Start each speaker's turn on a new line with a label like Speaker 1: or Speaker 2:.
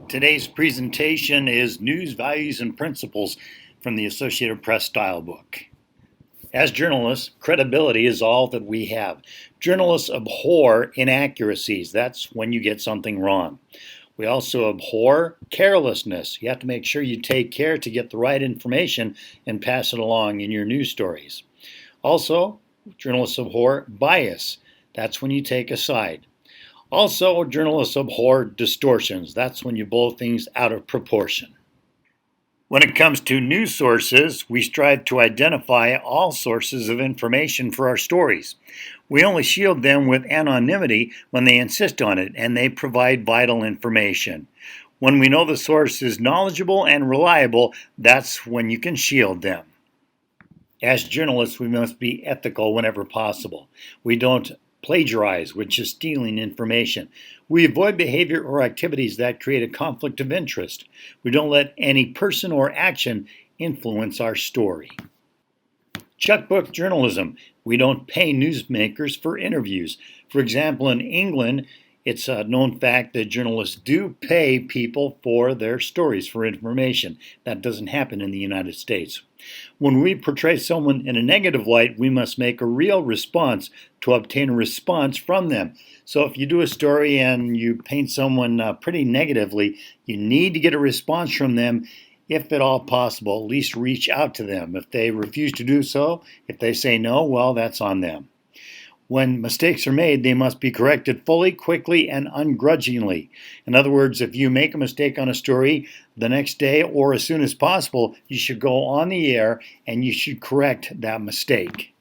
Speaker 1: Today's presentation is News, Values, and Principles from the Associated Press Style Book. As journalists, credibility is all that we have. Journalists abhor inaccuracies. That's when you get something wrong. We also abhor carelessness. You have to make sure you take care to get the right information and pass it along in your news stories. Also, journalists abhor bias. That's when you take a side. Also, journalists abhor distortions. That's when you blow things out of proportion. When it comes to news sources, we strive to identify all sources of information for our stories. We only shield them with anonymity when they insist on it and they provide vital information. When we know the source is knowledgeable and reliable, that's when you can shield them. As journalists, we must be ethical whenever possible. We don't plagiarize, which is stealing information. We avoid behavior or activities that create a conflict of interest. We don't let any person or action influence our story. Checkbook journalism. We don't pay newsmakers for interviews. For example, in England, it's a known fact that journalists do pay people for their stories, for information. That doesn't happen in the United States. When we portray someone in a negative light, we must make a real response to obtain a response from them. So if you do a story and you paint someone pretty negatively, you need to get a response from them. If at all possible, at least reach out to them. If they refuse to do so, if they say no, well, that's on them. When mistakes are made, they must be corrected fully, quickly, and ungrudgingly. In other words, if you make a mistake on a story, the next day or as soon as possible, you should go on the air and you should correct that mistake.